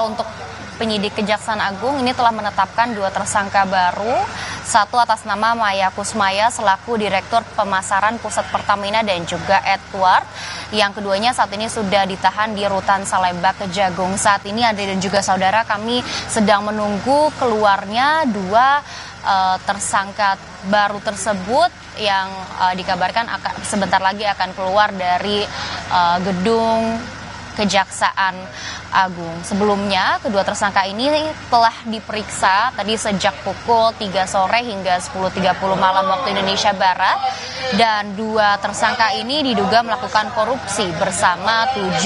Untuk penyidik Kejaksaan Agung ini telah menetapkan 2 tersangka baru, satu atas nama Maya Kusmaya selaku Direktur Pemasaran Pusat Pertamina dan juga Edward. Yang keduanya saat ini sudah ditahan di Rutan Salemba, Kejagung. Saat ini Andre dan juga saudara, kami sedang menunggu keluarnya 2 tersangka baru tersebut yang dikabarkan akan sebentar lagi akan keluar dari gedung Kejaksaan Agung. Sebelumnya, kedua tersangka ini telah diperiksa tadi sejak pukul 3 sore hingga 10.30 malam waktu Indonesia Barat. Dan 2 tersangka ini diduga melakukan korupsi bersama 7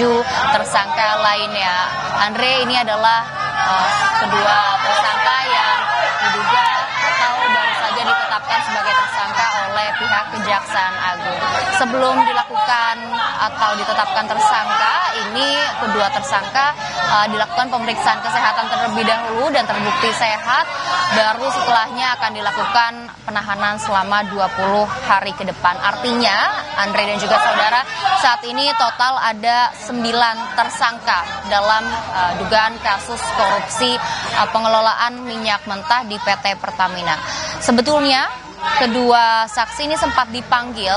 tersangka lainnya. Andre, ini adalah kedua tersangka yang diduga atau baru saja ditetapkan sebagai tersangka oleh pihak Kejaksaan Agung. Sebelum dilakukan atau ditetapkan tersangka, ini kedua tersangka dilakukan pemeriksaan kesehatan terlebih dahulu dan terbukti sehat. Baru setelahnya akan dilakukan penahanan selama 20 hari ke depan. Artinya, Andre dan juga saudara, saat ini total ada 9 tersangka dalam dugaan kasus korupsi pengelolaan minyak mentah di PT Pertamina. Sebetulnya kedua saksi ini sempat dipanggil,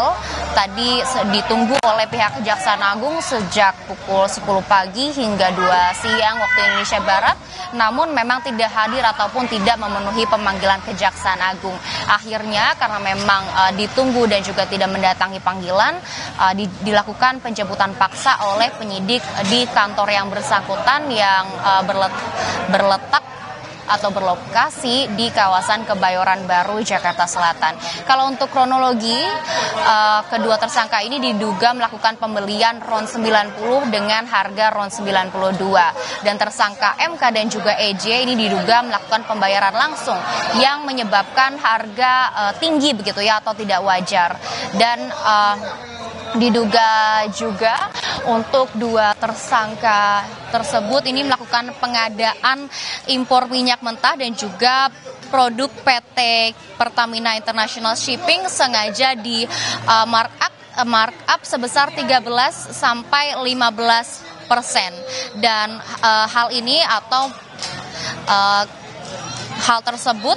tadi ditunggu oleh pihak Kejaksaan Agung sejak pukul 10 pagi hingga 2 siang waktu Indonesia Barat, namun memang tidak hadir ataupun tidak memenuhi pemanggilan Kejaksaan Agung. Akhirnya karena memang ditunggu dan juga tidak mendatangi panggilan, dilakukan penjemputan paksa oleh penyidik di kantor yang bersangkutan yang berletak atau berlokasi di kawasan Kebayoran Baru, Jakarta Selatan. Kalau untuk kronologi, kedua tersangka ini diduga melakukan pembelian RON 90 dengan harga RON 92. Dan tersangka MK dan juga EJ ini diduga melakukan pembayaran langsung yang menyebabkan harga tinggi begitu ya, atau tidak wajar. Dan diduga juga untuk 2 tersangka tersebut ini melakukan pengadaan impor minyak mentah dan juga produk PT Pertamina International Shipping sengaja di markup sebesar 13 sampai 15%. Dan hal ini atau hal tersebut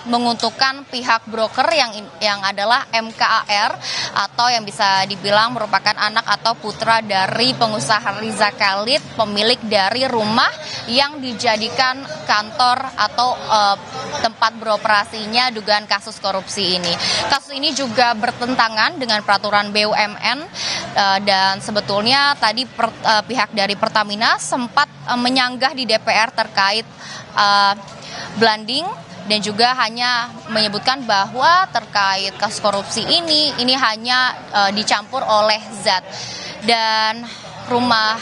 menguntungkan pihak broker yang adalah MKAR atau yang bisa dibilang merupakan anak atau putra dari pengusaha Riza Khalid, pemilik dari rumah yang dijadikan kantor atau tempat beroperasinya dugaan kasus korupsi ini. Kasus ini juga bertentangan dengan peraturan BUMN dan sebetulnya tadi pihak dari Pertamina sempat menyanggah di DPR terkait blending dan juga hanya menyebutkan bahwa terkait kasus korupsi ini hanya dicampur oleh zat. Dan rumah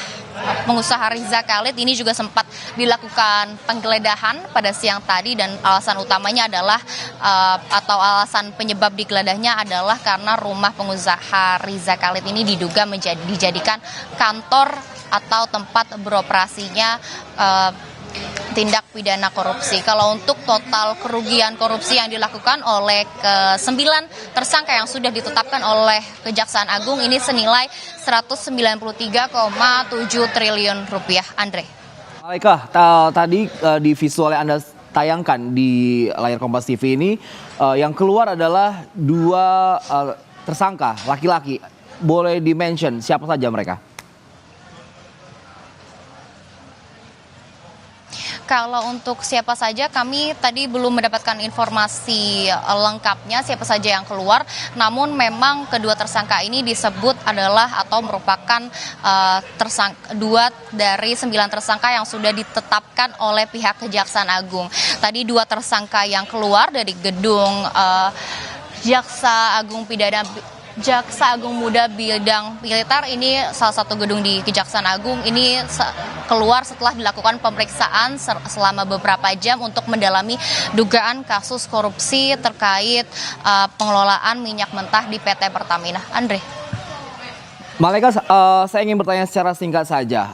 pengusaha Riza Khalid ini juga sempat dilakukan penggeledahan pada siang tadi dan alasan utamanya adalah atau alasan penyebab digeledahnya adalah karena rumah pengusaha Riza Khalid ini diduga dijadikan kantor atau tempat beroperasinya tindak pidana korupsi. Kalau untuk total kerugian korupsi yang dilakukan oleh 9 tersangka yang sudah ditetapkan oleh Kejaksaan Agung ini senilai 193,7 triliun rupiah. Andre. Malaika, tadi di visual yang Anda tayangkan di layar Kompas TV ini yang keluar adalah 2 tersangka laki-laki. Boleh di-mention siapa saja mereka? Kalau untuk siapa saja, kami tadi belum mendapatkan informasi lengkapnya siapa saja yang keluar. Namun memang kedua tersangka ini disebut adalah atau merupakan 2 dari 9 tersangka yang sudah ditetapkan oleh pihak Kejaksaan Agung. Tadi 2 tersangka yang keluar dari gedung Jaksa Agung Muda Bidang Militer, ini salah satu gedung di Kejaksaan Agung ini keluar setelah dilakukan pemeriksaan selama beberapa jam untuk mendalami dugaan kasus korupsi terkait pengelolaan minyak mentah di PT Pertamina. Andre. Malaika, saya ingin bertanya secara singkat saja.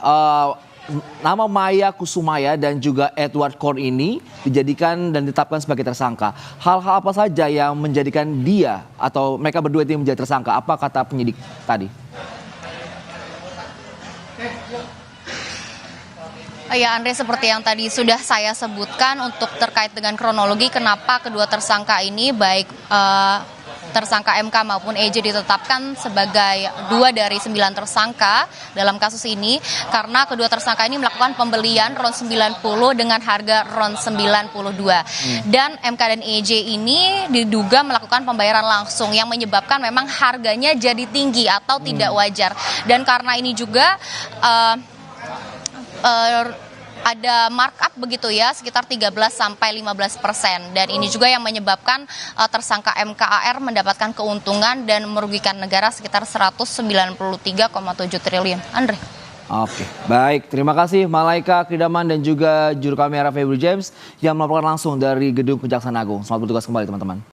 Nama Maya Kusmaya dan juga Edward Korn ini dijadikan dan ditetapkan sebagai tersangka. Hal-hal apa saja yang menjadikan dia atau mereka berdua itu menjadi tersangka? Apa kata penyidik tadi? Ya Andre, seperti yang tadi sudah saya sebutkan untuk terkait dengan kronologi kenapa kedua tersangka ini baik tersangka MK maupun EJ ditetapkan sebagai 2 dari 9 tersangka dalam kasus ini karena kedua tersangka ini melakukan pembelian RON 90 dengan harga RON 92 dan MK dan EJ ini diduga melakukan pembayaran langsung yang menyebabkan memang harganya jadi tinggi atau tidak wajar dan karena ini juga ada markup begitu ya sekitar 13-15% dan ini juga yang menyebabkan tersangka MKAR mendapatkan keuntungan dan merugikan negara sekitar 193,7 triliun. Andre. Oke, baik. Terima kasih Malaika Kridaman dan juga juru kamera Febri James yang melaporkan langsung dari Gedung Kejaksaan Agung. Selamat bertugas kembali teman-teman.